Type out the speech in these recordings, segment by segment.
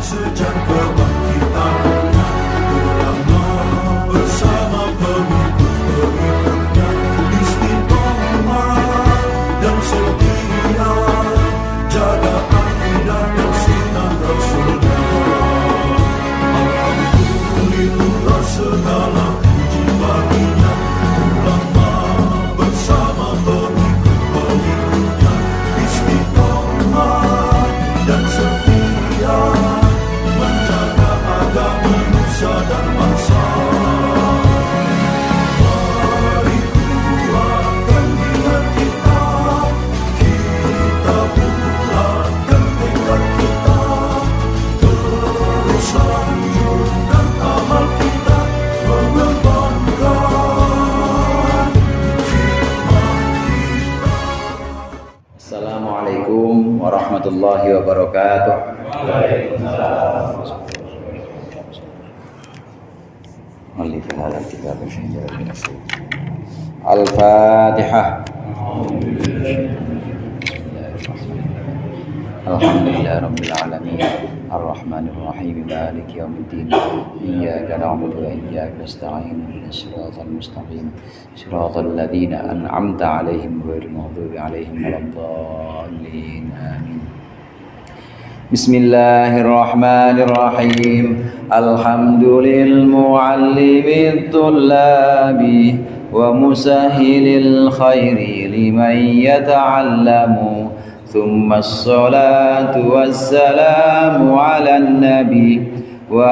sejak kebangkitan ulama bersama pengikut-pengikutnya istiqomah dan setia jaga akidah dan sunnah Rasulullah. Alhamdulillah segala puji baginya ulama bersama pengikut-pengikutnya istiqomah dan setia menjaga agama nusa dan bangsa. Mari kuatkan niat kita, kita bulatkan tekad kita, terus lanjutkan amal kita, mengembangkan hikmah kita. Assalamualaikum warahmatullahi wabarakatuh. Al-Fatihah. Alhamdulillah Rabbil Alamin Ar-Rahmanir Rahim Maliki Yawmiddin Iyyaka na'budu wa iyyaka nasta'in Ihdinas siratal mustaqim Siratal ladzina an'amta 'alaihim ghairil maghdubi 'alaihim waladdallin. Amin. Bismillahirrahmanirrahim. Alhamdulil muallimit tullabi wa musahhilil khairi liman yata'allamu. Thumma as-salatu was-salamu 'alan nabi wa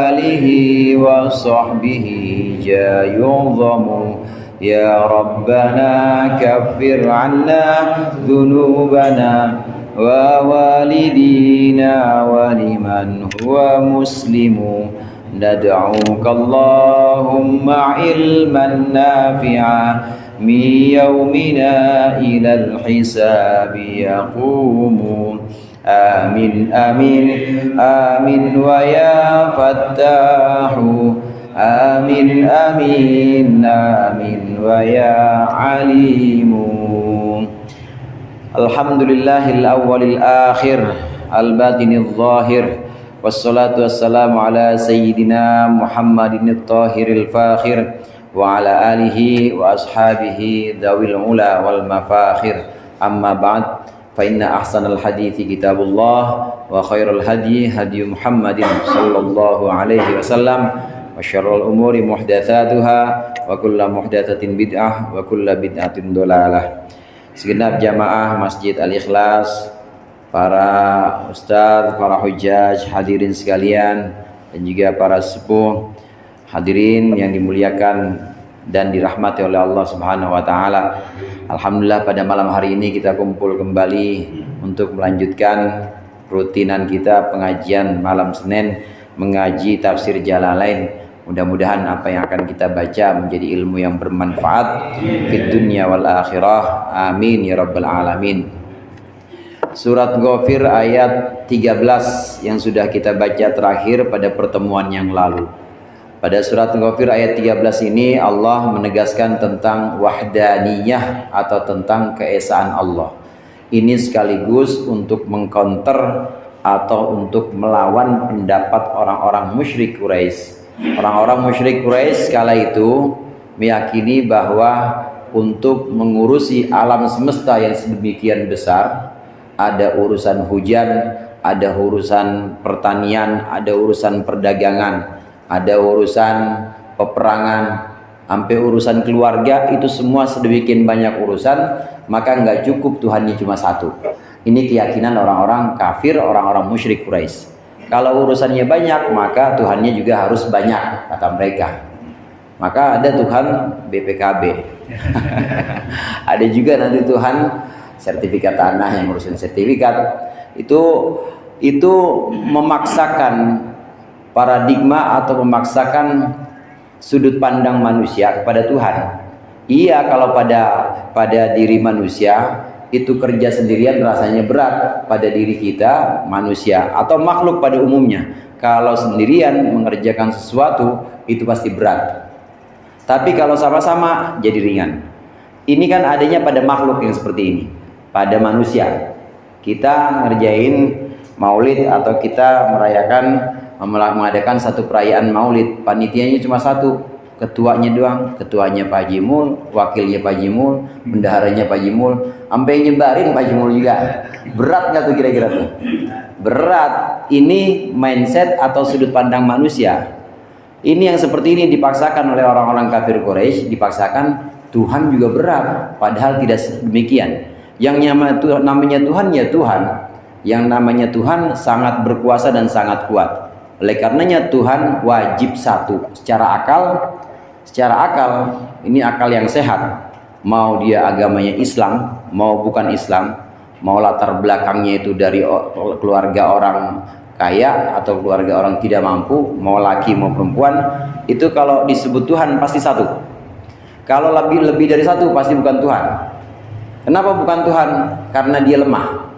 alihi wa sahbihi jayuzamu. Ya Rabbana kaffir 'anna dhunubana wa walidina wa liman huwa muslimu. Nad'uka Allahumma ilman nafi'a min yawmina ilal hisabi yaqumu. Amin amin amin wa ya fattahu. Amin amin amin wa ya alimu. Alhamdulillahil awwalil akhir al-batinil zahir wassalatu wassalamu ala sayyidina Muhammadin at-tahiril fakhir wa ala alihi wa ashabihi dawil ula wal mafakhir. Amma ba'd, fa inna ahsanal hadithi kitabullah wa khairul hadi hadi Muhammadin sallallahu alaihi wasallam wa syarrul umuri muhdatsatuha wa kullu muhdatsatin bid'ah wa kullu bid'atin dhalalah. Segenap jamaah Masjid Al-Ikhlas, para ustadz, para hujjaj, hadirin sekalian, dan juga para sepuh, hadirin yang dimuliakan dan dirahmati oleh Allah Subhanahu wa taala. Alhamdulillah pada malam hari ini kita kumpul kembali untuk melanjutkan rutinan kita pengajian malam Senin, mengaji tafsir Jalalain. Mudah-mudahan apa yang akan kita baca menjadi ilmu yang bermanfaat fid dunya wal akhirah. Amin ya rabbal alamin. Surat Ghafir ayat 13 yang sudah kita baca terakhir pada pertemuan yang lalu. Pada surat Ghafir ayat 13 ini Allah menegaskan tentang wahdaniyah atau tentang keesaan Allah. Ini sekaligus untuk mengcounter atau untuk melawan pendapat orang-orang musyrik Quraisy. Orang-orang musyrik Quraisy kala itu meyakini bahwa untuk mengurusi alam semesta yang sedemikian besar, ada urusan hujan, ada urusan pertanian, ada urusan perdagangan, ada urusan peperangan, sampai urusan keluarga, itu semua sedemikian banyak urusan, maka nggak cukup Tuhannya cuma satu. Ini keyakinan orang-orang kafir, orang-orang musyrik Quraisy. Kalau urusannya banyak, maka Tuhannya juga harus banyak, kata mereka. Maka ada Tuhan BPKB. Ada juga nanti Tuhan sertifikat tanah yang ngurusin sertifikat. Itu memaksakan paradigma atau memaksakan sudut pandang manusia kepada Tuhan. Iya, kalau pada diri manusia itu kerja sendirian rasanya berat pada diri kita manusia atau makhluk pada umumnya. Kalau sendirian mengerjakan sesuatu itu pasti berat. Tapi kalau sama-sama jadi ringan. Ini kan adanya pada makhluk yang seperti ini, pada manusia. Kita ngerjain Maulid atau kita mengadakan satu perayaan Maulid, panitianya cuma satu, ketuanya doang, ketuanya Pak Haji Mul, wakilnya Pak Haji Mul, bendaharanya Pak Haji Mul, sampai nyebarin Pak Haji Mul juga. Berat nggak tuh kira-kira tuh? Berat. Ini mindset atau sudut pandang manusia. Ini yang seperti ini dipaksakan oleh orang-orang kafir Quraisy, dipaksakan. Tuhan juga berat, padahal tidak demikian. Yang namanya Tuhan ya Tuhan, yang namanya Tuhan sangat berkuasa dan sangat kuat. Oleh karenanya Tuhan wajib satu. Secara akal ini akal yang sehat. Mau dia agamanya Islam, mau bukan Islam, mau latar belakangnya itu dari keluarga orang kaya atau keluarga orang tidak mampu, mau laki mau perempuan, itu kalau disebut Tuhan pasti satu. Kalau lebih dari satu pasti bukan Tuhan. Kenapa bukan Tuhan? Karena dia lemah.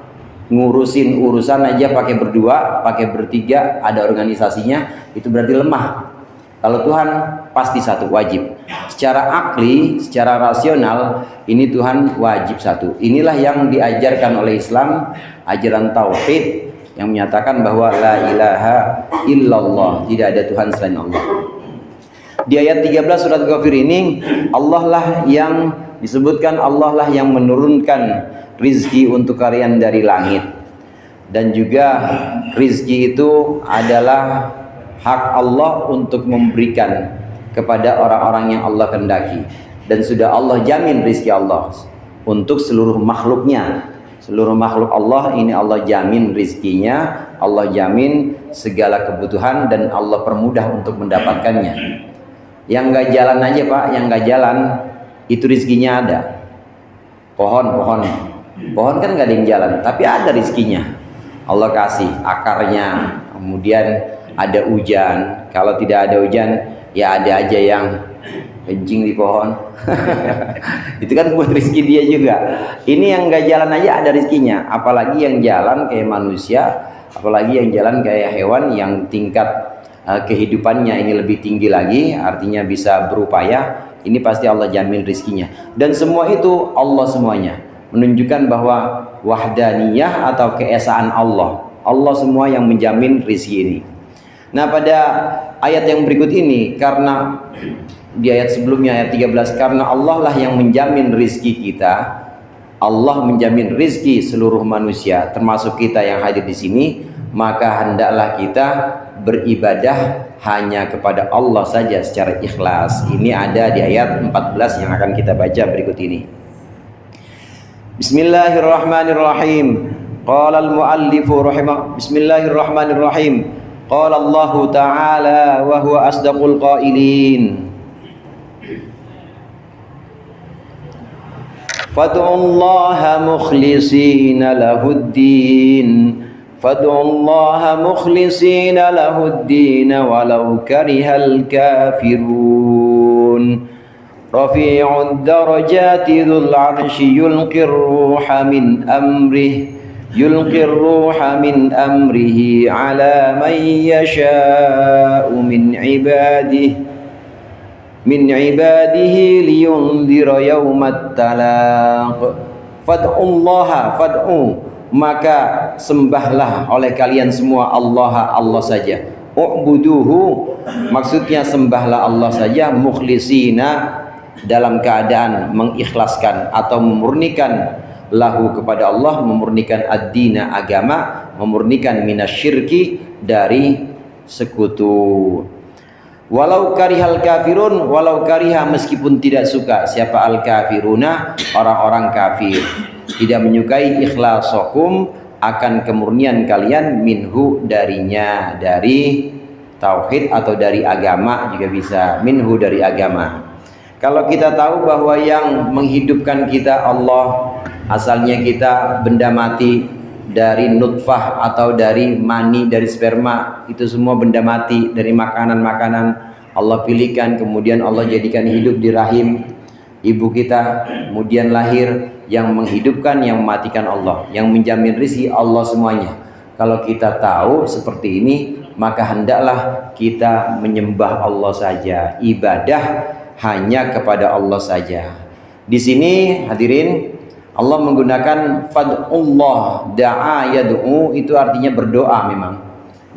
Ngurusin urusan aja pakai berdua, pakai bertiga, ada organisasinya, itu berarti lemah. Kalau Tuhan pasti satu, wajib. Secara akli, secara rasional, ini Tuhan wajib satu. Inilah yang diajarkan oleh Islam, ajaran tauhid yang menyatakan bahwa la ilaha illallah, tidak ada Tuhan selain Allah. Di ayat 13 surat Ghafir ini, Allah lah yang disebutkan, Allah lah yang menurunkan rizki untuk kalian dari langit. Dan juga rizki itu adalah hak Allah untuk memberikan kepada orang-orang yang Allah kehendaki. Dan sudah Allah jamin rizki Allah untuk seluruh makhluknya. Seluruh makhluk Allah ini Allah jamin rizkinya, Allah jamin segala kebutuhan, dan Allah permudah untuk mendapatkannya. Yang nggak jalan aja Pak, yang nggak jalan itu rizkinya ada. Pohon kan nggak ada yang jalan, tapi ada rizkinya. Allah kasih akarnya, kemudian ada hujan. Kalau tidak ada hujan, ya ada aja yang kencing di pohon. Itu kan buat rizki dia juga. Ini yang nggak jalan aja ada rizkinya, apalagi yang jalan kayak manusia, apalagi yang jalan kayak hewan yang tingkat kehidupannya ini lebih tinggi lagi, artinya bisa berupaya. Ini pasti Allah jamin rizkinya. Dan semua itu Allah semuanya menunjukkan bahwa wahdaniyah atau keesaan Allah. Allah semua yang menjamin rizki ini. Nah, pada ayat yang berikut ini, karena di ayat sebelumnya ayat 13, karena Allah lah yang menjamin rizki kita, Allah menjamin rizki seluruh manusia termasuk kita yang hadir di sini, maka hendaklah kita beribadah hanya kepada Allah saja secara ikhlas. Ini ada di ayat 14 yang akan kita baca berikut ini. Bismillahirrahmanirrahim. Qala al-muallifu Bismillahirrahmanirrahim. Qala Allah Ta'ala wa huwa asdaqul qailin. Fad'ullaha mukhlishina lahuddin. فادعوا الله مخلصين له الدين ولو كره الكافرون رفيع الدرجات ذو العرش يلقي الروح من أمره على من يشاء من عباده لينذر يوم التلاق فادعوا الله maka sembahlah oleh kalian semua Allah saja. U'buduhu, maksudnya sembahlah Allah saja, mukhlisina, dalam keadaan mengikhlaskan atau memurnikan, lahu kepada Allah, memurnikan ad-dina agama, memurnikan minasyirki dari sekutu. Walau karihal kafirun, walau kariha meskipun tidak suka. Siapa al-kafiruna? Orang-orang kafir. Tidak menyukai ikhlasakum, akan kemurnian kalian, minhu darinya, dari tauhid atau dari agama juga bisa, minhu dari agama. Kalau kita tahu bahwa yang menghidupkan kita Allah, asalnya kita benda mati, dari nutfah atau dari mani, dari sperma, itu semua benda mati, dari makanan-makanan Allah pilihkan, kemudian Allah jadikan hidup di rahim ibu kita, kemudian lahir. Yang menghidupkan, yang mematikan Allah, yang menjamin rizki Allah semuanya. Kalau kita tahu seperti ini, maka hendaklah kita menyembah Allah saja, ibadah hanya kepada Allah saja. Di sini hadirin, Allah menggunakan fad'ullah, da'a yad'u, itu artinya berdoa memang.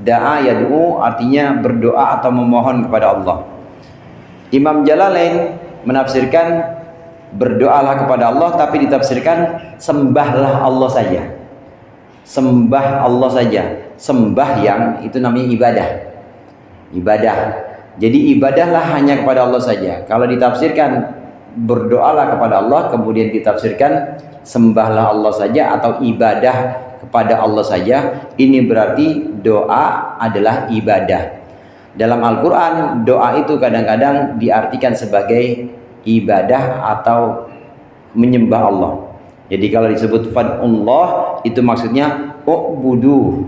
Da'a yad'u artinya berdoa atau memohon kepada Allah. Imam Jalalain menafsirkan berdoalah kepada Allah, tapi ditafsirkan sembahlah Allah saja. Sembah Allah saja. Sembahyang itu namanya ibadah. Ibadah. Jadi ibadahlah hanya kepada Allah saja. Kalau ditafsirkan berdoalah kepada Allah, kemudian ditafsirkan sembahlah Allah saja atau ibadah kepada Allah saja, ini berarti doa adalah ibadah. Dalam Al-Quran, doa itu kadang-kadang diartikan sebagai ibadah atau menyembah Allah. Jadi kalau disebut fad'ullah, itu maksudnya u'budu.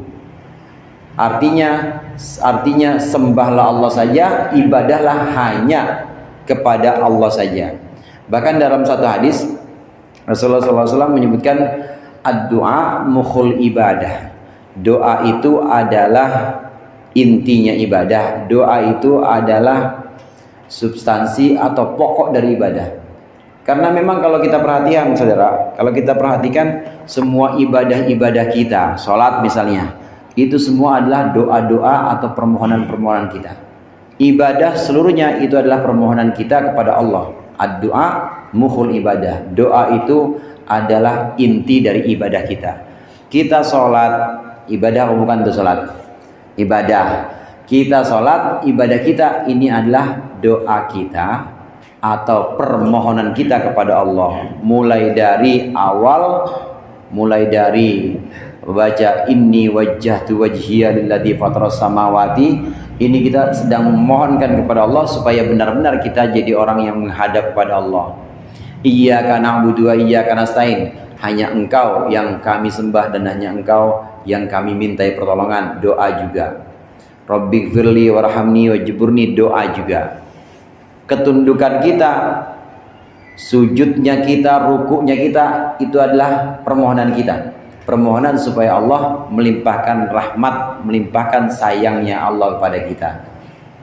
Artinya sembahlah Allah saja, ibadahlah hanya kepada Allah saja. Bahkan dalam satu hadis Rasulullah SAW menyebutkan ad-du'a mukhul ibadah. Doa itu adalah intinya ibadah. Doa itu adalah substansi atau pokok dari ibadah. Karena memang kalau kita perhatikan saudara, kalau kita perhatikan semua ibadah-ibadah kita, sholat misalnya, itu semua adalah doa-doa atau permohonan-permohonan kita. Ibadah seluruhnya itu adalah permohonan kita kepada Allah. Ad-du'a mukhul ibadah. Doa itu adalah inti dari ibadah kita. Kita sholat, ibadah bukan itu sholat? Ibadah. Kita sholat, ibadah kita ini adalah doa kita atau permohonan kita kepada Allah. Mulai dari awal, mulai dari baca inni wajjahtu wajhiya lilladzi fataras samawati, ini kita sedang memohonkan kepada Allah supaya benar-benar kita jadi orang yang menghadap kepada Allah. Iyyaka na'budu wa iyyaka nasta'in, hanya Engkau yang kami sembah dan hanya Engkau yang kami mintai pertolongan. Doa juga. Rabbighfirli warhamni wajburni, doa juga. Ketundukan kita, sujudnya kita, rukuknya kita, itu adalah permohonan kita. Permohonan supaya Allah melimpahkan rahmat, melimpahkan sayangnya Allah kepada kita.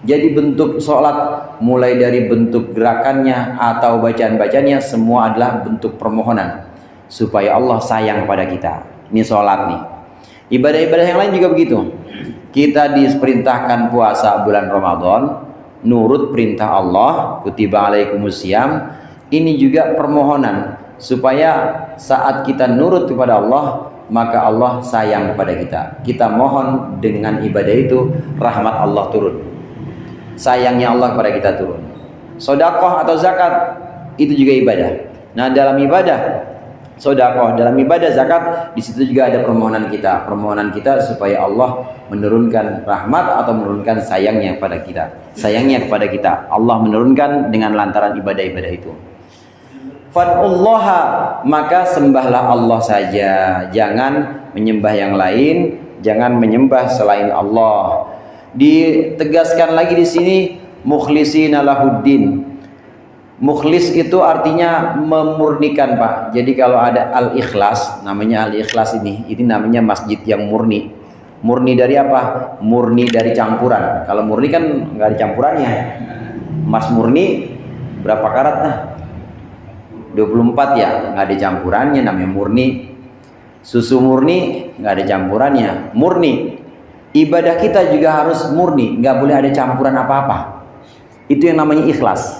Jadi bentuk sholat, mulai dari bentuk gerakannya atau bacaan-bacanya, semua adalah bentuk permohonan supaya Allah sayang pada kita. Ini sholat nih. Ibadah-ibadah yang lain juga begitu. Kita diperintahkan puasa bulan Ramadan, nurut perintah Allah, kutiba alaikumusiyam. Ini juga permohonan supaya saat kita nurut kepada Allah, maka Allah sayang kepada kita. Kita mohon dengan ibadah itu rahmat Allah turun, sayangnya Allah kepada kita turun. Sedekah atau zakat itu juga ibadah. Nah, dalam ibadah sedekah, dalam ibadah zakat, di situ juga ada permohonan kita supaya Allah menurunkan rahmat atau menurunkan sayangnya kepada kita. Sayangnya kepada kita Allah menurunkan dengan lantaran ibadah-ibadah itu. Fad'ullaha, maka sembahlah Allah saja, jangan menyembah yang lain, jangan menyembah selain Allah. Ditegaskan lagi di sini mukhlishina lahuddin. Mukhlis itu artinya memurnikan, Pak. Jadi kalau ada al-ikhlas, namanya al-ikhlas ini namanya masjid yang murni. Murni dari apa? Murni dari campuran. Kalau murni kan nggak ada campurannya. Emas murni berapa karat? Nah, 24 ya, nggak ada campurannya, namanya murni. Susu murni nggak ada campurannya, murni. Ibadah kita juga harus murni, nggak boleh ada campuran apa-apa. Itu yang namanya ikhlas.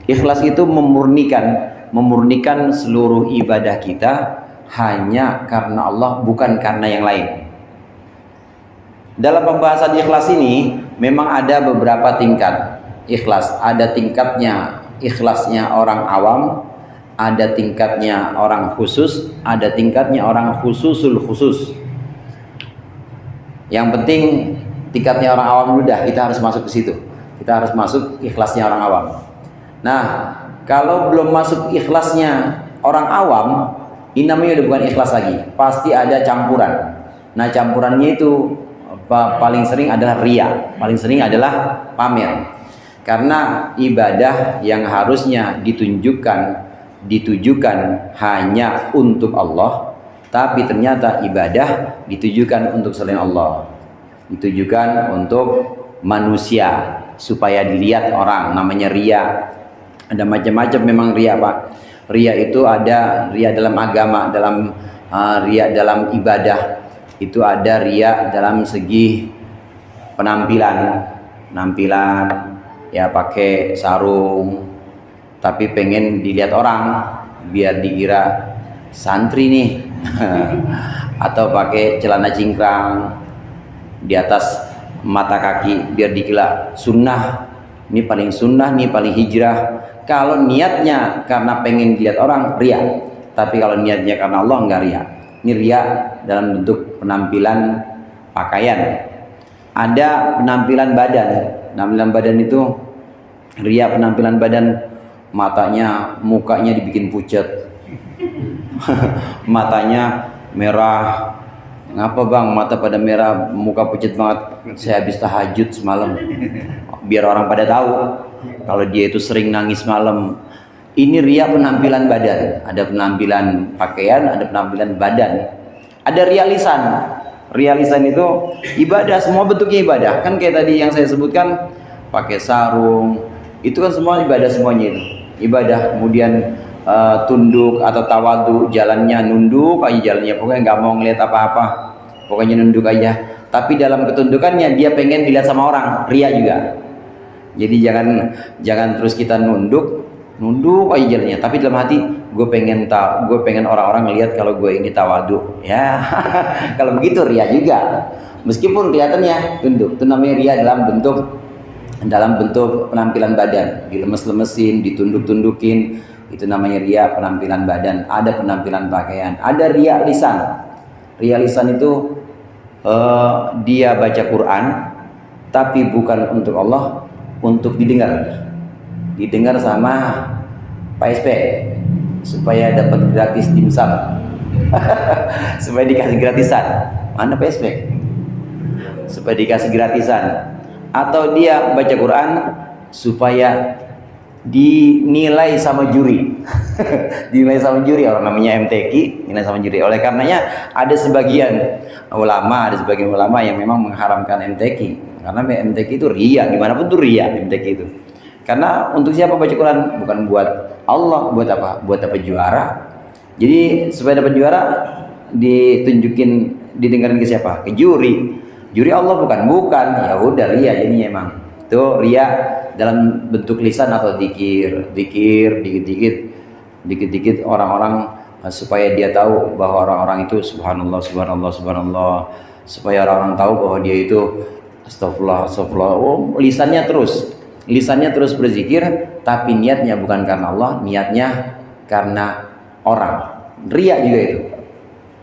Ikhlas itu memurnikan seluruh ibadah kita hanya karena Allah, bukan karena yang lain. Dalam pembahasan ikhlas ini memang ada beberapa tingkat ikhlas. Ada tingkatnya ikhlasnya orang awam, ada tingkatnya orang khusus, ada tingkatnya orang khususul khusus. Yang penting tingkatnya orang awam dulu dah, kita harus masuk ke situ. Kita harus masuk ikhlasnya orang awam. Nah, kalau belum masuk ikhlasnya orang awam, ini namanya udah bukan ikhlas lagi. Pasti ada campuran. Nah, campurannya itu paling sering adalah riya, paling sering adalah pamer. Karena ibadah yang harusnya ditujukan hanya untuk Allah, tapi ternyata ibadah ditujukan untuk selain Allah, ditujukan untuk manusia supaya dilihat orang, namanya riya. Ada macam-macam memang riya, Pak. Ria itu ada ria dalam agama, dalam ria dalam ibadah. Itu ada ria dalam segi penampilan, ya pakai sarung, tapi pengen dilihat orang biar dikira santri nih, atau pakai celana cingkrang di atas mata kaki biar dikira sunnah. Ini paling sunnah, ini paling hijrah. Kalau niatnya karena pengen dilihat orang, ria. Tapi kalau niatnya karena Allah, enggak ria. Ini ria dalam bentuk penampilan pakaian. Ada penampilan badan. Penampilan badan itu ria penampilan badan, matanya, mukanya dibikin pucat. Matanya merah. Ngapa bang mata pada merah, muka pucat banget? Saya habis tahajud semalam. Biar orang pada tahu kalau dia itu sering nangis malam. Ini ria penampilan badan. Ada penampilan pakaian, ada penampilan badan. Ada ria lisan. Ria lisan itu ibadah, semua bentuknya ibadah. Kan kayak tadi yang saya sebutkan, pakai sarung, itu kan semua ibadah semuanya itu. Ibadah. Kemudian tunduk atau tawadu, jalannya nunduk aja jalannya, pokoknya nggak mau ngeliat apa-apa, pokoknya nunduk aja. Tapi dalam ketundukannya dia pengen dilihat sama orang, ria juga. Jadi jangan terus kita nunduk aja jalannya, tapi dalam hati gue pengen orang-orang ngelihat kalau gue ini tawadu, ya. Kalau begitu ria juga, meskipun kelihatannya tunduk. Itu namanya ria dalam bentuk penampilan badan, dilemes-lemesin, ditunduk-tundukin. Itu namanya ria penampilan badan. Ada penampilan pakaian, ada ria lisan. Ria lisan itu dia baca Quran tapi bukan untuk Allah, untuk didengar sama PSP supaya dapat gratis dimsum. Supaya dikasih gratisan. Mana PSP? Supaya dikasih gratisan. Atau dia baca Quran supaya dinilai sama juri. Dinilai sama juri, orang namanya MTQ, nilai sama juri. Oleh karenanya ada sebagian ulama yang memang mengharamkan MTQ, karena MTQ itu ria, gimana pun itu ria MTQ itu. Karena untuk siapa baca Quran? Bukan buat Allah, buat apa? Buat dapat juara. Jadi supaya dapat juara didengarin ke siapa? Ke juri. Juri Allah bukan. Ya udah ria jadinya emang. Itu ria dalam bentuk lisan atau dikir dikit-dikit orang-orang, supaya dia tahu bahwa orang-orang itu subhanallah, supaya orang-orang tahu bahwa dia itu astagfirullah. Oh, lisannya terus berzikir, tapi niatnya bukan karena Allah, niatnya karena orang. Ria juga itu.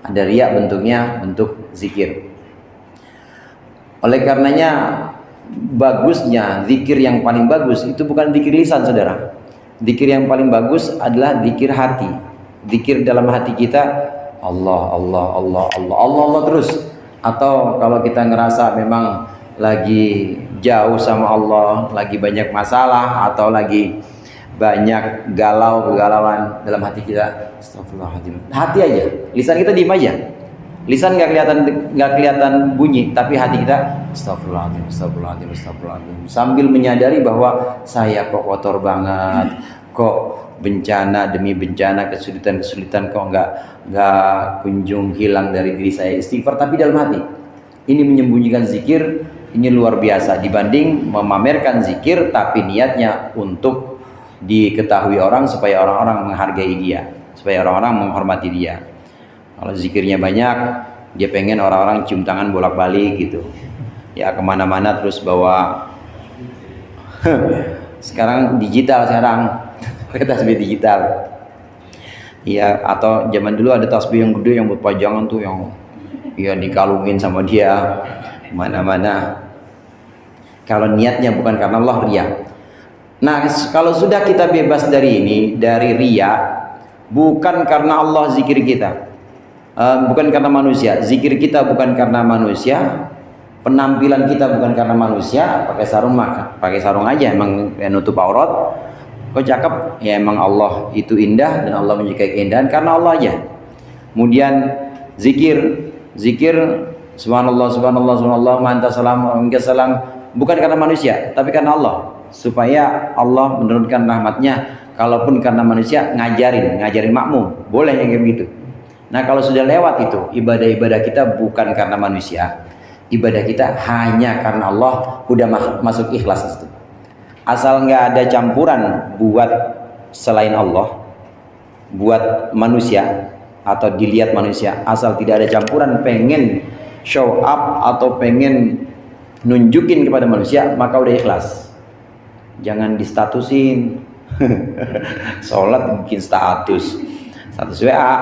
Ada ria bentuknya bentuk zikir. Oleh karenanya bagusnya zikir yang paling bagus itu bukan zikir lisan, saudara. Zikir yang paling bagus adalah zikir hati. Zikir dalam hati kita, Allah terus. Atau kalau kita ngerasa memang lagi jauh sama Allah, lagi banyak masalah, atau lagi banyak kegalauan dalam hati kita, astagfirullahaladzim. Hati aja, lisan kita diem aja. Lisan nggak kelihatan bunyi, tapi hati kita astagfirullahaladzim. Sambil menyadari bahwa saya kok kotor banget, kok bencana demi bencana, kesulitan kok nggak kunjung hilang dari diri saya. Istighfar tapi dalam hati. Ini menyembunyikan zikir, ini luar biasa dibanding memamerkan zikir tapi niatnya untuk diketahui orang supaya orang-orang menghargai dia, supaya orang-orang menghormati dia. Kalau zikirnya banyak, dia pengen orang-orang cium tangan bolak-balik gitu. Ya kemana-mana terus bawa. Sekarang digital pakai tasbih digital. Ya, atau zaman dulu ada tasbih yang gede yang buat pajangan tuh, yang ya dikalungin sama dia kemana-mana. Kalau niatnya bukan karena Allah, ria. Nah, kalau sudah kita bebas dari ria, bukan karena Allah zikir kita. Bukan karena manusia, zikir kita bukan karena manusia, penampilan kita bukan karena manusia. Pakai sarung aja emang nutup aurat. Kok cakep? Ya emang Allah itu indah dan Allah menyukai keindahan karena Allah aja. Kemudian zikir subhanallah, manta salam, bukan karena manusia, tapi karena Allah. supaya Allah menurunkan rahmatnya. Kalaupun karena manusia, ngajarin makmum, boleh yang kayak begitu. Nah kalau sudah lewat itu, ibadah-ibadah kita bukan karena manusia, ibadah kita hanya karena Allah, udah masuk ikhlas itu. Asal nggak ada campuran buat selain Allah, buat manusia atau dilihat manusia, asal tidak ada campuran pengen show up atau pengen nunjukin kepada manusia, maka udah ikhlas. Jangan distatusin. Sholat bikin status WA,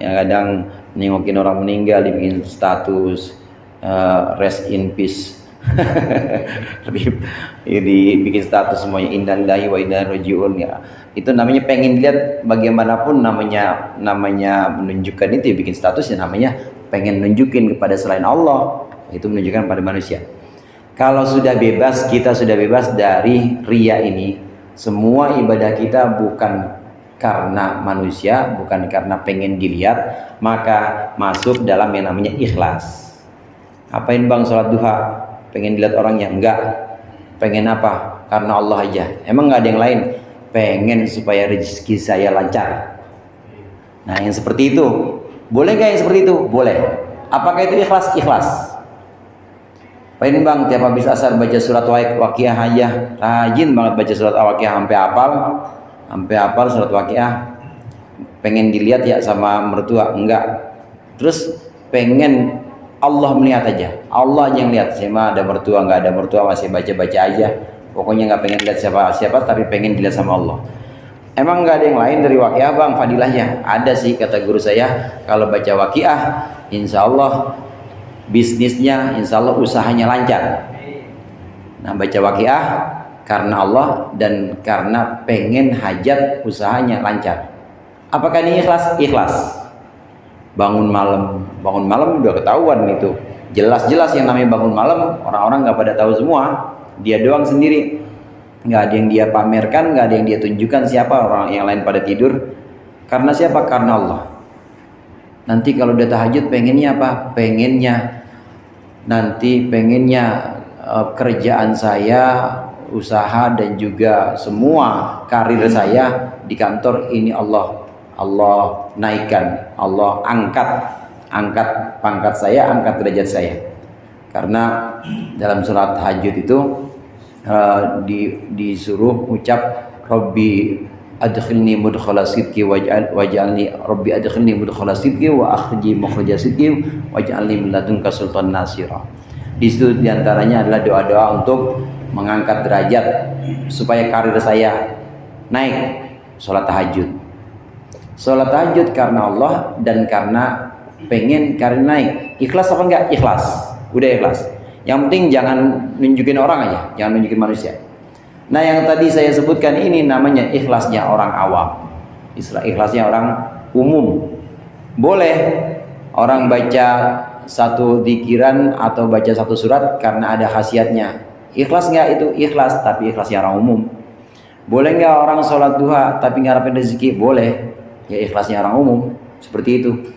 yang kadang nengokin orang meninggal dibikin status rest in peace. Dibikin status semuanya innalillahi wa inna ilaihi raji'un ya. Itu namanya pengen lihat, bagaimanapun namanya menunjukkan itu ya, bikin status ya, namanya pengen nunjukin kepada selain Allah, itu menunjukkan pada manusia. Kalau sudah bebas, kita sudah bebas dari riya ini. Semua ibadah kita bukan karena manusia, bukan karena pengen dilihat, maka masuk dalam yang namanya ikhlas. Apain bang sholat duha? Pengen dilihat orangnya? Enggak. Pengen apa? Karena Allah aja. Emang nggak ada yang lain? Pengen supaya rezeki saya lancar. Nah yang seperti itu, boleh nggak yang seperti itu? Boleh. Apakah itu ikhlas? Ikhlas. Pengen bang tiap habis asar baca surat Waqiah aja, rajin banget baca surat Waqiah sampai hafal surat Waqiah. Pengen dilihat ya sama mertua? Enggak. Terus pengen Allah melihat aja, Allah yang lihat. Saya mah ada mertua nggak ada mertua masih baca aja. Pokoknya nggak pengen lihat siapa tapi pengen dilihat sama Allah. Emang nggak ada yang lain dari Waqiah bang fadilahnya? Ada sih kata guru saya, kalau baca Waqiah insya Allah bisnisnya, insya Allah usahanya lancar. Nah baca Waqiah karena Allah dan karena pengen hajat usahanya lancar. Apakah ini ikhlas? Ikhlas. Bangun malam udah ketahuan itu, jelas-jelas yang namanya bangun malam, orang-orang nggak pada tahu semua, dia doang sendiri, nggak ada yang dia pamerkan, nggak ada yang dia tunjukkan siapa, orang yang lain pada tidur. Karena siapa? Karena Allah. Nanti kalau udah tahajud pengennya apa? Pengennya kerjaan saya, usaha dan juga semua karir saya di kantor ini Allah naikkan, Allah angkat pangkat saya, angkat derajat saya. Karena dalam surat tahajud itu disuruh ucap Rabbi adkhilni mudkhala sidqi waj'alni Rabbi adkhilni mudkhala sidqi wa akhrijni mukhraja sidqi waj'alni min ladunka sultanan nasira. Di situ diantaranya adalah doa-doa untuk mengangkat derajat supaya karir saya naik. Sholat tahajud karena Allah dan karena pengen karir naik. Ikhlas apa enggak? Ikhlas. Udah ikhlas. Yang penting jangan nunjukin orang aja, jangan nunjukin manusia. Nah yang tadi saya sebutkan ini namanya ikhlasnya orang awam, ikhlasnya orang umum. Boleh orang baca satu dzikiran atau baca satu surat karena ada khasiatnya. Ikhlas nggak itu? Ikhlas, tapi ikhlasnya orang umum. Boleh nggak orang sholat duha tapi ngarepin rezeki? Boleh. Ya ikhlasnya orang umum. Seperti itu.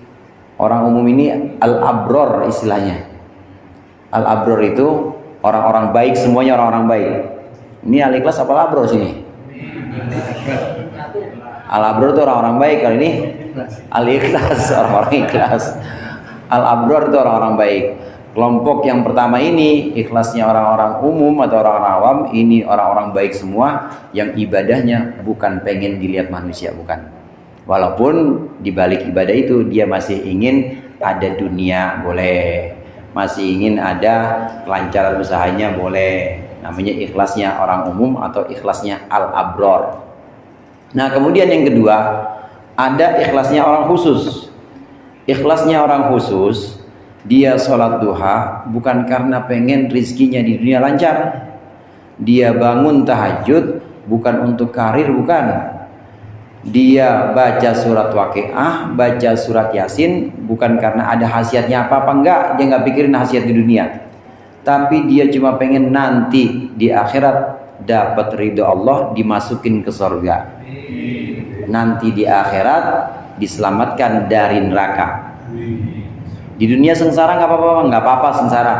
Orang umum ini al-abror istilahnya. Al-abror itu orang-orang baik, semuanya orang-orang baik. Ini al-ikhlas apa al-abror sini? Al-abror itu orang-orang baik, kalau ini al-ikhlas, orang-orang ikhlas. Al-abror itu orang-orang baik. Kelompok yang pertama ini ikhlasnya orang-orang umum atau orang-orang awam, ini orang-orang baik semua yang ibadahnya bukan pengen dilihat manusia, bukan. Walaupun di balik ibadah itu dia masih ingin ada dunia, boleh. Masih ingin ada kelancaran usahanya, boleh. Namanya ikhlasnya orang umum atau ikhlasnya al-abror. Nah kemudian yang kedua, ada ikhlasnya orang khusus. Ikhlasnya orang khusus, dia sholat duha bukan karena pengen rizkinya di dunia lancar. Dia bangun tahajud bukan untuk karir, bukan. Dia baca surat Waqiah, baca surat Yasin bukan karena ada khasiatnya apa-apa, enggak. Dia nggak pikirin khasiat di dunia, tapi dia cuma pengen nanti di akhirat dapat ridho Allah, dimasukin ke surga. Nanti di akhirat diselamatkan dari neraka. Di dunia sengsara nggak apa-apa sengsara,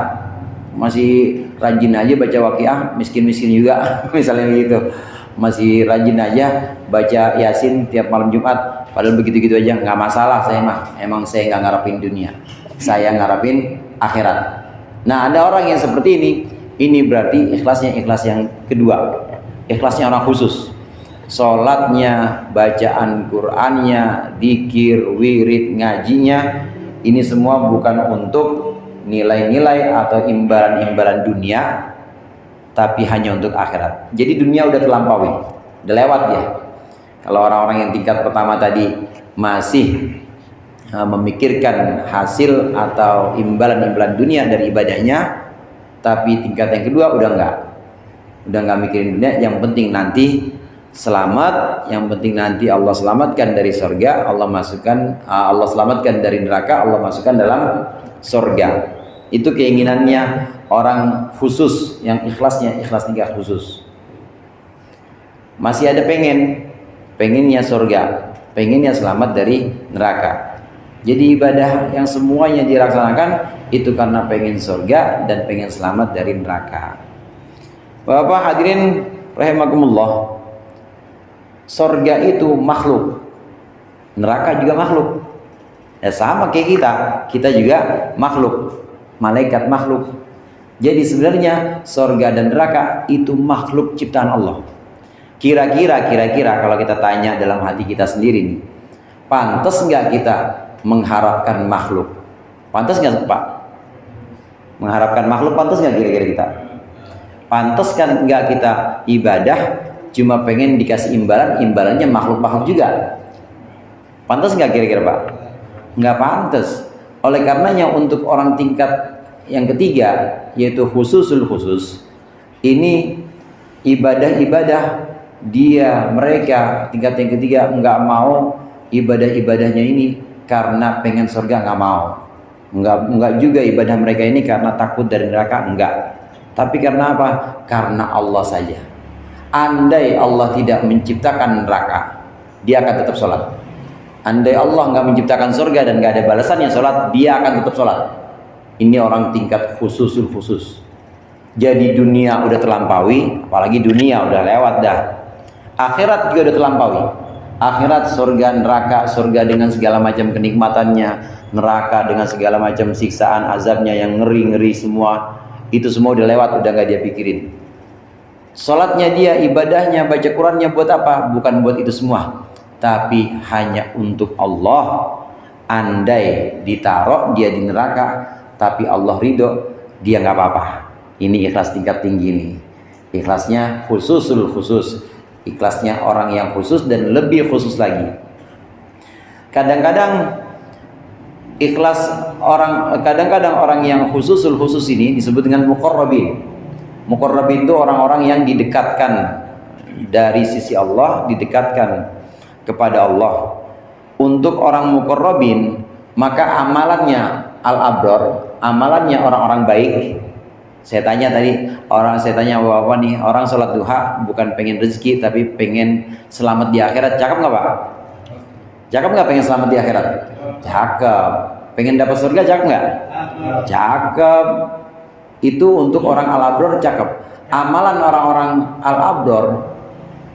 masih rajin aja baca Waqiah, miskin-miskin juga misalnya gitu. Masih rajin aja baca Yasin tiap malam Jumat, padahal begitu-gitu aja nggak masalah. Saya mah emang saya nggak ngarepin dunia, saya ngarepin akhirat. Nah, ada orang yang seperti ini berarti ikhlasnya ikhlas yang kedua, ikhlasnya orang khusus. Sholatnya, bacaan Qur'annya, dzikir, wirid, ngajinya, ini semua bukan untuk nilai-nilai atau imbalan-imbalan dunia, tapi hanya untuk akhirat. Jadi dunia udah terlampaui, udah lewat ya. Kalau orang-orang yang tingkat pertama tadi masih memikirkan hasil atau imbalan-imbalan dunia dari ibadahnya, tapi tingkat yang kedua udah nggak mikirin dunia. Yang penting nanti selamat, yang penting nanti Allah selamatkan dari surga, Allah selamatkan dari neraka, Allah masukkan dalam surga. Itu keinginannya orang khusus yang ikhlasnya ikhlas nikah khusus. Masih ada pengennya surga, pengennya selamat dari neraka. Jadi ibadah yang semuanya dilaksanakan itu karena pengen surga dan pengen selamat dari neraka. Bapak hadirin rahimakumullah, surga itu makhluk, neraka juga makhluk. Ya sama kayak kita juga makhluk, malaikat makhluk. Jadi sebenarnya surga dan neraka itu makhluk ciptaan Allah. Kira-kira kalau kita tanya dalam hati kita sendiri nih, pantas nggak kita mengharapkan makhluk? Pantas nggak Pak? Mengharapkan makhluk pantas nggak kira-kira kita? Pantas kan nggak kita ibadah cuma pengen dikasih imbalannya makhluk juga? Pantas nggak kira-kira Pak? Nggak pantas. Oleh karenanya untuk orang tingkat yang ketiga, yaitu khususul khusus, ini ibadah-ibadah mereka tingkat yang ketiga nggak mau ibadah-ibadahnya ini karena pengen surga, nggak mau. Nggak juga ibadah mereka ini karena takut dari neraka, enggak. Tapi karena apa? Karena Allah saja. Andai Allah tidak menciptakan neraka, dia akan tetap sholat. Andai Allah nggak menciptakan surga dan nggak ada balasannya sholat, dia akan tetap sholat. Ini orang tingkat khususul khusus. Jadi dunia udah terlampaui, apalagi dunia udah lewat dah. Akhirat juga udah terlampaui. Akhirat surga neraka, surga dengan segala macam kenikmatannya, neraka dengan segala macam siksaan azabnya yang ngeri-ngeri semua. Itu semua udah lewat, udah nggak dia pikirin. Sholatnya dia, ibadahnya, baca Qurannya buat apa? Bukan buat itu semua, tapi hanya untuk Allah. Andai ditaruh dia di neraka, tapi Allah ridho, dia nggak apa-apa. Ini ikhlas tingkat tinggi nih. Ikhlasnya khususul khusus. Ikhlasnya orang yang khusus dan lebih khusus lagi. Kadang-kadang orang yang khususul khusus ini disebut dengan muqarrabin. Muqarrabin itu orang-orang yang didekatkan dari sisi Allah, didekatkan kepada Allah. Untuk orang muqarrabin, maka amalannya al-abrar, amalannya orang-orang baik. Saya tanya Bapak nih, orang sholat duha bukan pengen rezeki tapi pengen selamat di akhirat, cakep nggak Pak? Cakep nggak pengen selamat di akhirat? Cakep. Pengen dapat surga, cakep nggak? Cakep. Itu untuk orang al-abrar cakep. Amalan orang-orang al-abrar,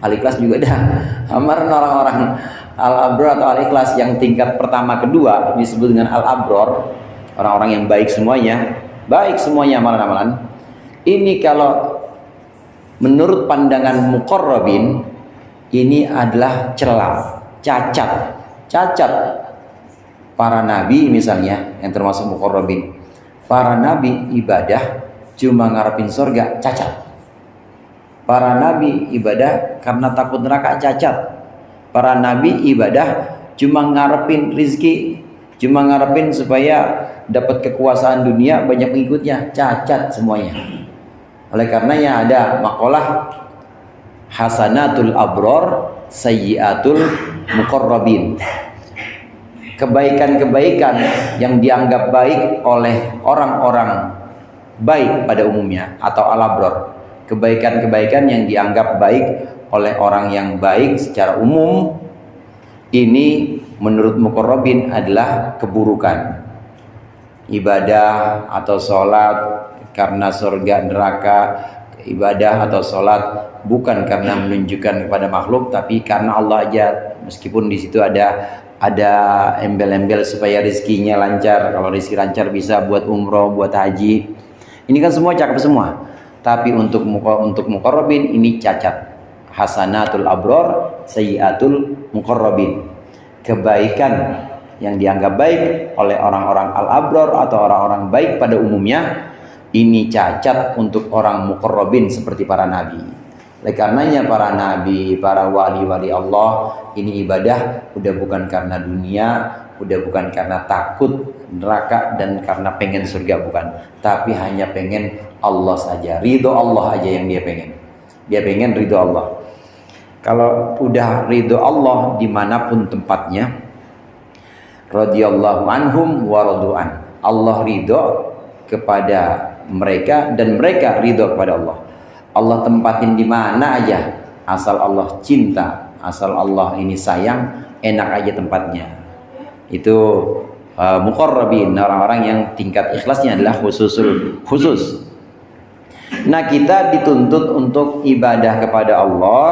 al-ikhlas juga dah. Amalan orang-orang al-abrar atau al-ikhlas yang tingkat pertama kedua disebut dengan al-abrar, orang-orang yang baik semuanya amalan-amalan. Ini kalau menurut pandangan muqarrabin, ini adalah celah, cacat para nabi misalnya yang termasuk muqarrabin. Para nabi ibadah cuma ngarepin surga, cacat. Para nabi ibadah karena takut neraka, cacat. Para nabi ibadah cuma ngarepin rizki, cuma ngarepin supaya dapat kekuasaan dunia, banyak pengikutnya, cacat semuanya. Oleh karenanya ada maqalah hasanatul abror sayyiatul muqarrabin. Kebaikan-kebaikan yang dianggap baik oleh orang-orang baik pada umumnya atau al-abror. Kebaikan-kebaikan yang dianggap baik oleh orang yang baik secara umum, ini menurut muqarrabin adalah keburukan. Ibadah atau sholat, karena surga neraka, ibadah atau sholat bukan karena menunjukkan kepada makhluk, tapi karena Allah aja. Meskipun di situ ada embel-embel supaya rezekinya lancar. Kalau rezeki lancar bisa buat umroh, buat haji. Ini kan semua cakep semua. Tapi untuk muqarrabin ini cacat. Hasanatul abror, sayyiatul muqarrabin. Kebaikan yang dianggap baik oleh orang-orang al-abror atau orang-orang baik pada umumnya, ini cacat untuk orang muqarrabin seperti para nabi. Oleh karenanya para nabi, para wali-wali Allah, ini ibadah udah bukan karena dunia, udah bukan karena takut neraka dan karena pengen surga, bukan. Tapi hanya pengen Allah saja, ridho Allah aja yang dia pengen. Dia pengen ridho Allah. Kalau udah ridho Allah dimanapun tempatnya, radhiyallahu anhum wa radu'an. Allah ridho kepada mereka dan mereka ridho kepada Allah. Allah tempatin di mana aja, asal Allah cinta, asal Allah ini sayang, enak aja tempatnya. Itu muqarrabin, orang-orang yang tingkat ikhlasnya adalah khusus. Nah, kita dituntut untuk ibadah kepada Allah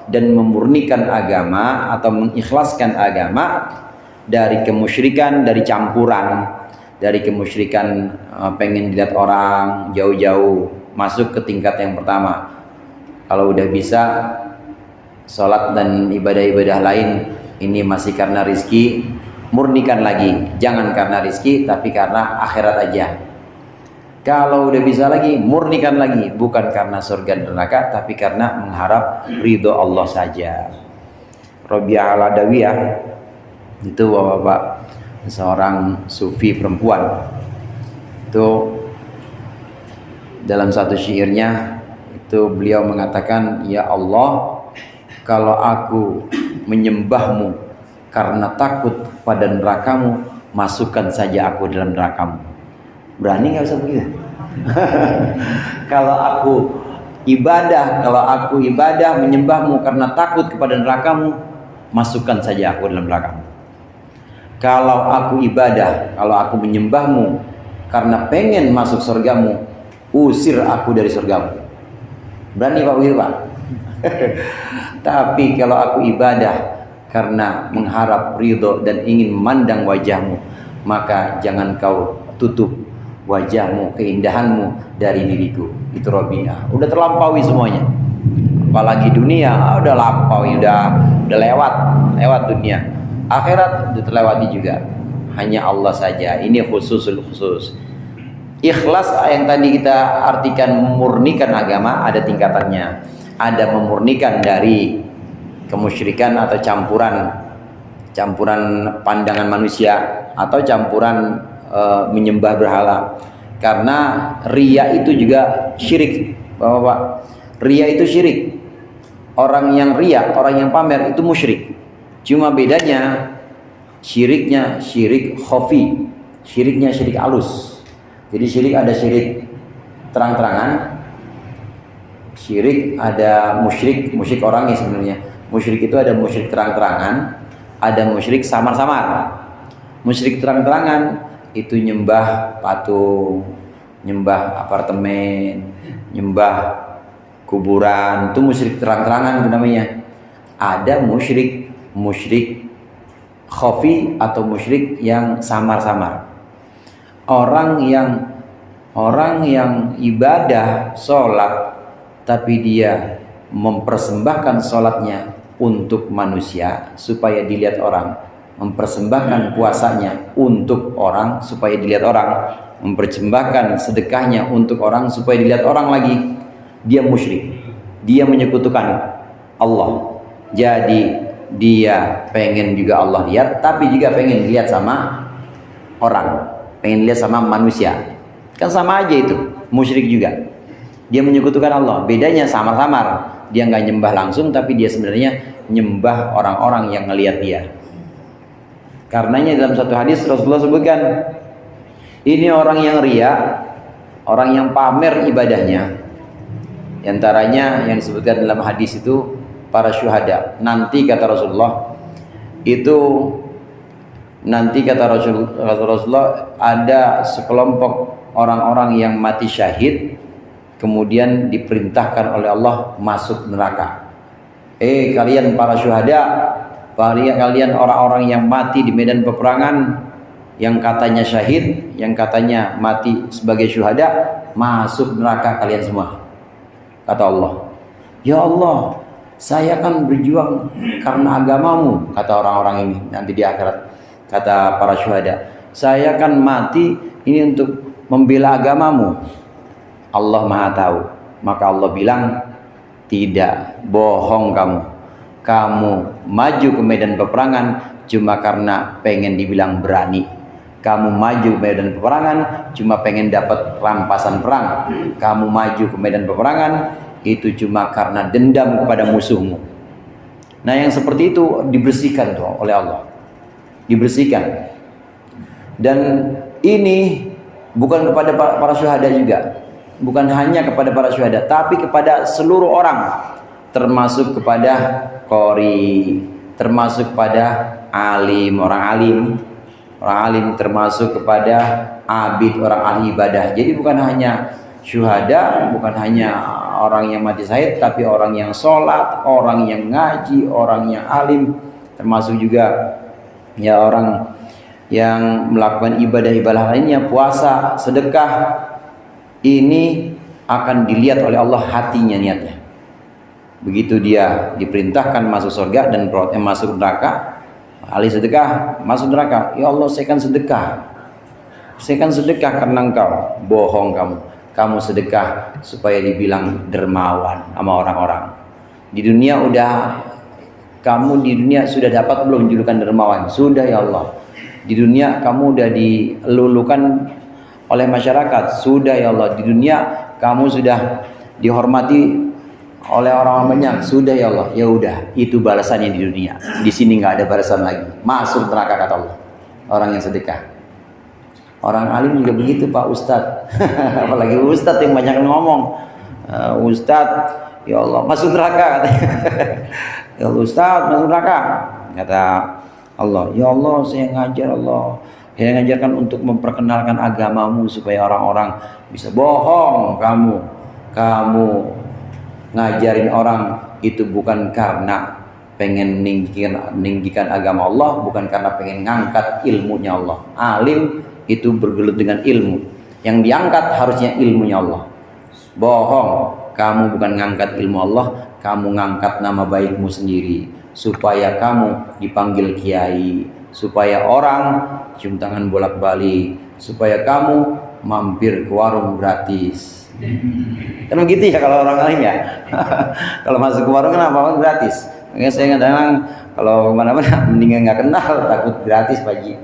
dan memurnikan agama atau mengikhlaskan agama dari kemusyrikan, dari campuran, dari kemusyrikan pengen dilihat orang jauh-jauh, masuk ke tingkat yang pertama. Kalau udah bisa sholat dan ibadah-ibadah lain, ini masih karena rizki, murnikan lagi. Jangan karena rizki, tapi karena akhirat aja. Kalau udah bisa lagi, murnikan lagi. Bukan karena surga dan neraka, tapi karena mengharap ridho Allah saja. Rabi'ah al-Adawiyah, itu bapak-bapak, seorang sufi perempuan. Itu dalam satu syairnya itu beliau mengatakan, ya Allah, kalau aku menyembahmu karena takut pada nerakamu, masukkan saja aku dalam nerakamu. Berani nggak usah begitu? Kalau aku ibadah menyembahmu karena takut kepada nerakamu, masukkan saja aku dalam nerakamu. Kalau aku ibadah, kalau aku menyembahmu karena pengen masuk surgamu, usir aku dari surgamu. Berani Pak begitu Pak? Tapi kalau aku ibadah karena mengharap ridho dan ingin memandang wajahmu, maka jangan kau tutup wajahmu, keindahanmu dari diriku. Itu Rabi'ah. Udah terlampaui semuanya. Apalagi dunia, udah lampaui, udah lewat dunia. Akhirat udah terlewati juga. Hanya Allah saja. Ini khusus. Ikhlas yang tadi kita artikan memurnikan agama, ada tingkatannya. Ada memurnikan dari kemusyrikan atau campuran pandangan manusia atau campuran menyembah berhala. Karena riya itu juga syirik, Bapak-bapak. Riya itu syirik. Orang yang riya, orang yang pamer itu musyrik. Cuma bedanya syiriknya syirik khafi, syiriknya syirik halus. Jadi syirik ada syirik terang-terangan, syirik ada musyrik orangnya sebenarnya. Musyrik itu ada musyrik terang-terangan, ada musyrik samar-samar. Musyrik terang-terangan itu nyembah patung, nyembah apartemen, nyembah kuburan, itu musyrik terang-terangan itu namanya. Ada musyrik khafi atau musyrik yang samar-samar. Orang yang ibadah sholat tapi dia mempersembahkan sholatnya untuk manusia supaya dilihat orang, mempersembahkan puasanya untuk orang supaya dilihat orang, mempersembahkan sedekahnya untuk orang supaya dilihat orang lagi, dia musyrik, dia menyekutukan Allah. Jadi dia pengen juga Allah lihat, tapi juga pengen lihat sama orang, pengen lihat sama manusia. Kan sama aja itu, musyrik juga. Dia menyekutukan Allah. Bedanya samar-samar. Dia nggak nyembah langsung, tapi dia sebenarnya nyembah orang-orang yang ngelihat dia. Karenanya dalam satu hadis Rasulullah sebutkan, ini orang yang riya, orang yang pamer ibadahnya. Di antaranya yang disebutkan dalam hadis itu para syuhada. Nanti kata Rasulullah, Rasulullah ada sekelompok orang-orang yang mati syahid kemudian diperintahkan oleh Allah masuk neraka. Kalian para syuhada, kalian orang-orang yang mati di medan peperangan, yang katanya syahid, yang katanya mati sebagai syuhada, masuk neraka kalian semua. Kata Allah, ya Allah, saya kan berjuang karena agamamu, kata orang-orang ini nanti di akhirat. Kata para syuhada, saya kan mati ini untuk membela agamamu. Allah Maha tahu. Maka Allah bilang, tidak, bohong kamu. Kamu maju ke medan peperangan cuma karena pengen dibilang berani. Kamu maju ke medan peperangan cuma pengen dapat rampasan perang. Kamu maju ke medan peperangan itu cuma karena dendam kepada musuhmu. Nah, yang seperti itu dibersihkan tuh oleh Allah. Dibersihkan. Dan ini bukan kepada para syuhada juga. Bukan hanya kepada para syuhada, tapi kepada seluruh orang, termasuk kepada qori, termasuk kepada alim, orang alim, termasuk kepada abid, orang ahli ibadah. Jadi bukan hanya syuhada, bukan hanya orang yang mati syahid, tapi orang yang sholat, orang yang ngaji, orang yang alim, termasuk juga ya orang yang melakukan ibadah-ibadah lainnya, puasa, sedekah. Ini akan dilihat oleh Allah hatinya, niatnya. Begitu dia diperintahkan masuk surga dan masuk neraka, ahli sedekah masuk neraka. Ya Allah, saya kan sedekah karena engkau. Bohong kamu. Kamu sedekah supaya dibilang dermawan sama orang-orang. Di dunia kamu di dunia sudah dapat belum julukan dermawan? Sudah ya Allah. Di dunia kamu udah dilulukan oleh masyarakat. Sudah ya Allah. Di dunia kamu sudah dihormati oleh orang-orang banyak. Sudah ya Allah. Ya udah, itu balasannya di dunia. Di sini nggak ada balasan lagi. Masuk neraka, kata Allah. Orang yang sedekah. Orang alim juga begitu, Pak Ustadz. Apalagi Ustadz yang banyak ngomong. Ustadz, ya Allah, masuk neraka. Ya Allah, Ustadz, masuk neraka. Kata Allah, ya Allah, saya ngajar Allah. Saya ngajarkan untuk memperkenalkan agamamu supaya orang-orang bisa. Bohong kamu. Kamu ngajarin orang itu bukan karena pengen meninggikan agama Allah, bukan karena pengen ngangkat ilmunya Allah. Alim itu bergelut dengan ilmu. Yang diangkat harusnya ilmunya Allah. Bohong. Kamu bukan ngangkat ilmu Allah, kamu ngangkat nama baikmu sendiri supaya kamu dipanggil kiai, supaya orang cium tangan bolak-balik, supaya kamu mampir ke warung gratis. Kan begitu ya kalau orang lain ya. Kalau masuk ke warung kan apa-apa gratis. Makanya saya kadang kalau kemana-mana mendingan nggak kenal, takut gratis Pak Ji,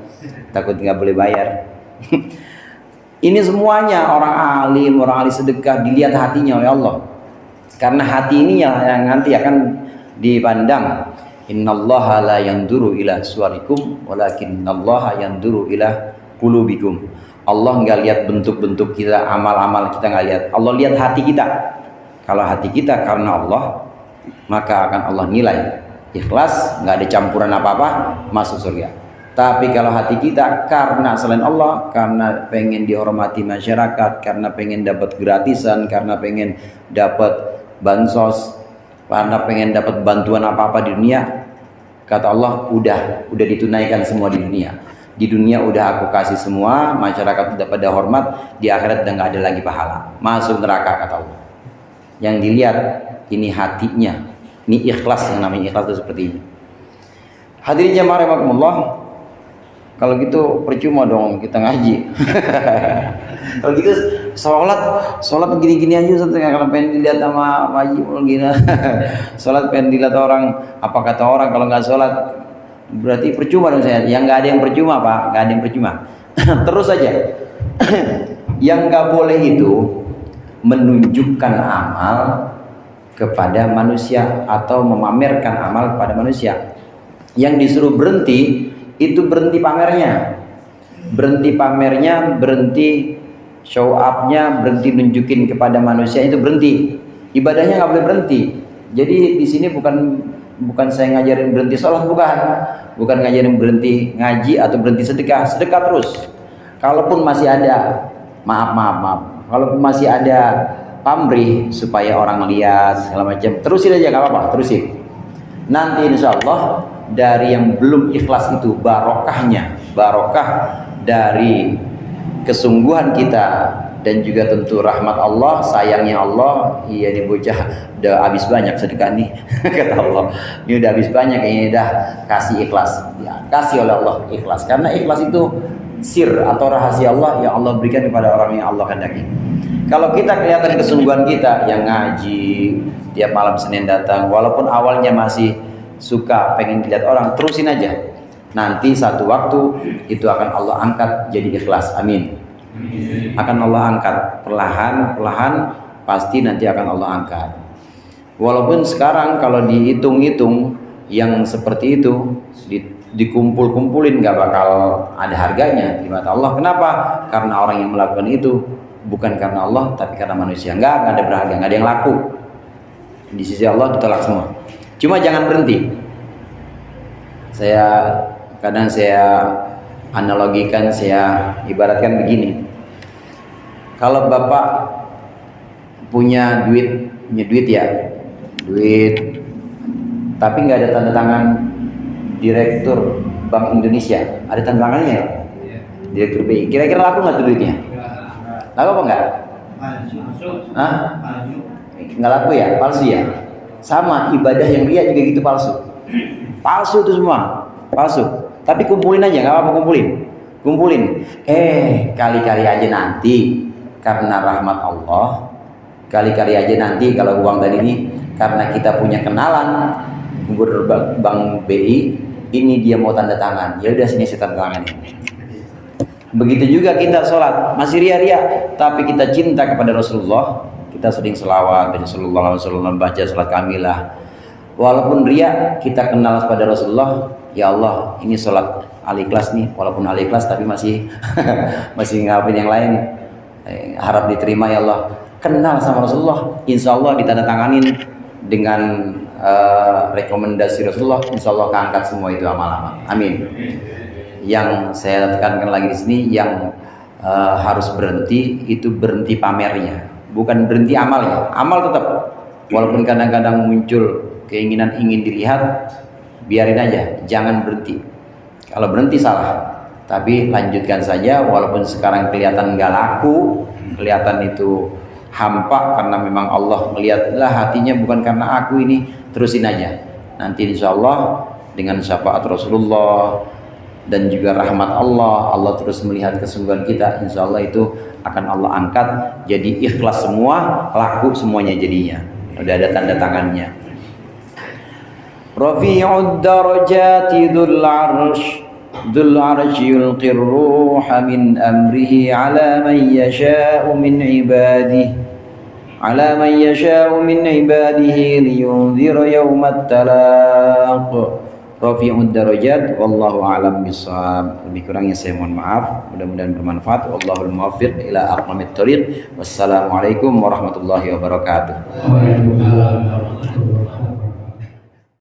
takut nggak boleh bayar. Ini semuanya orang alim, orang ahli sedekah dilihat hatinya oleh Allah. Karena hati ini yang nanti akan dipandang. Innallaha la yanduru ila suwarikum walakinnallaha yanduru ila qulubikum. Allah nggak lihat bentuk-bentuk kita, amal-amal kita nggak lihat. Allah lihat hati kita. Kalau hati kita karena Allah, maka akan Allah nilai. Ikhlas, nggak ada campuran apa-apa, masuk surga. Tapi kalau hati kita karena selain Allah, karena pengen dihormati masyarakat, karena pengen dapat gratisan, karena pengen dapat bansos, karena pengen dapat bantuan apa-apa di dunia, kata Allah, udah ditunaikan semua di dunia. Di dunia udah aku kasih semua, masyarakat udah pada hormat, di akhirat udah nggak ada lagi pahala, masuk neraka, kata Allah. Yang dilihat ini hatinya, ini ikhlas, yang namanya ikhlas itu seperti ini. Hadirin jamaah rahimakumullah, kalau gitu percuma dong kita ngaji. Kalau gitu sholat gini-gini aja, kalau pengen dilihat sama Pak Haji gini. Sholat pengen dilihat orang, apa kata orang kalau nggak sholat, berarti percuma dong saya. Yang nggak ada yang percuma Pak, nggak ada yang percuma. Terus saja. Yang nggak boleh itu menunjukkan amal kepada manusia atau memamerkan amal kepada manusia. Yang disuruh berhenti itu berhenti pamernya, berhenti show up-nya, berhenti nunjukin kepada manusia, itu berhenti. Ibadahnya nggak boleh berhenti. Jadi di sini bukan saya ngajarin berhenti sholat, bukan ngajarin berhenti ngaji atau berhenti sedekah terus. Kalaupun masih maaf. Kalau masih ada pamrih supaya orang lihat segala macam, terusin aja, nggak apa-apa, terusin. Nanti insya Allah dari yang belum ikhlas itu barokah dari kesungguhan kita, dan juga tentu rahmat Allah, sayangnya Allah. Iya, ini bocah udah habis banyak sedekah nih kata Allah, ini udah habis banyak, ini udah kasih ikhlas ya, kasih oleh Allah ikhlas, karena ikhlas itu sir atau rahasia Allah yang Allah berikan kepada orang yang Allah kehendaki. Kalau kita kelihatan kesungguhan kita yang ngaji tiap malam Senin datang, walaupun awalnya masih suka pengen dilihat orang, terusin aja. Nanti satu waktu itu akan Allah angkat jadi ikhlas. Amin. Akan Allah angkat perlahan pasti nanti akan Allah angkat. Walaupun sekarang kalau dihitung-hitung yang seperti itu dikumpul-kumpulin nggak bakal ada harganya di mata Allah. Kenapa? Karena orang yang melakukan itu bukan karena Allah tapi karena manusia. Nggak ada berharga, nggak ada yang laku di sisi Allah, ditolak semua. Cuma jangan berhenti. Kadang saya analogikan, saya ibaratkan begini. Kalau Bapak punya duit tapi nggak ada tanda tangan Direktur Bank Indonesia, ada tanda tangannya ya? Direktur BI, kira-kira laku nggak tuh duitnya? Laku apa nggak? Hah? Nggak laku ya? Palsu ya? Sama ibadah yang ria juga gitu, palsu itu semua, palsu. Tapi kumpulin aja, nggak apa-apa, kumpulin. Kali-kali aja nanti karena rahmat Allah, kali-kali aja nanti kalau uang tadi ini karena kita punya kenalan gubernur Bank BI, ini dia mau tanda tangan, ya udah sini saya tanda tangan ini. Begitu juga kita sholat masih ria-ria, tapi kita cinta kepada Rasulullah, kita sering selawat, baca sallallahu alaihi wasallam, baca salat kamilah. Walaupun ria, kita kenal kepada Rasulullah. Ya Allah, ini sholat al-ikhlas nih, walaupun al-ikhlas tapi masih masih ngapin yang lain. Harap diterima ya Allah. Kenal sama Rasulullah, insya Allah ditandatanganin dengan rekomendasi Rasulullah, insya Allah keangkat semua itu amal-amal. Amin. Yang saya tekankan lagi di sini, yang harus berhenti itu berhenti pamernya, bukan berhenti amalnya. Amal tetap, walaupun kadang-kadang muncul keinginan ingin dilihat, biarin aja, jangan berhenti. Kalau berhenti salah, tapi lanjutkan saja. Walaupun sekarang kelihatan nggak laku, kelihatan itu hampa, karena memang Allah melihatlah hatinya, bukan karena aku ini, terusin aja. Nanti insya Allah dengan syafaat Rasulullah dan juga rahmat Allah, Allah terus melihat kesungguhan kita, insya Allah itu akan Allah angkat jadi ikhlas semua, laku semuanya jadinya, udah ada tanda tangannya. Rafi'ud darajati dzul arshi yulqir ruha min amrihi ala man yasha'u min ibadihi liyunzira yawmat talaq. Rafi'ud darajat, wallahu a'lam bishawab. Lebih kurangnya saya mohon maaf, mudah-mudahan bermanfaat. Wallahul muwaffiq ila aqwamit thoriq. Wassalamualaikum warahmatullahi wabarakatuh.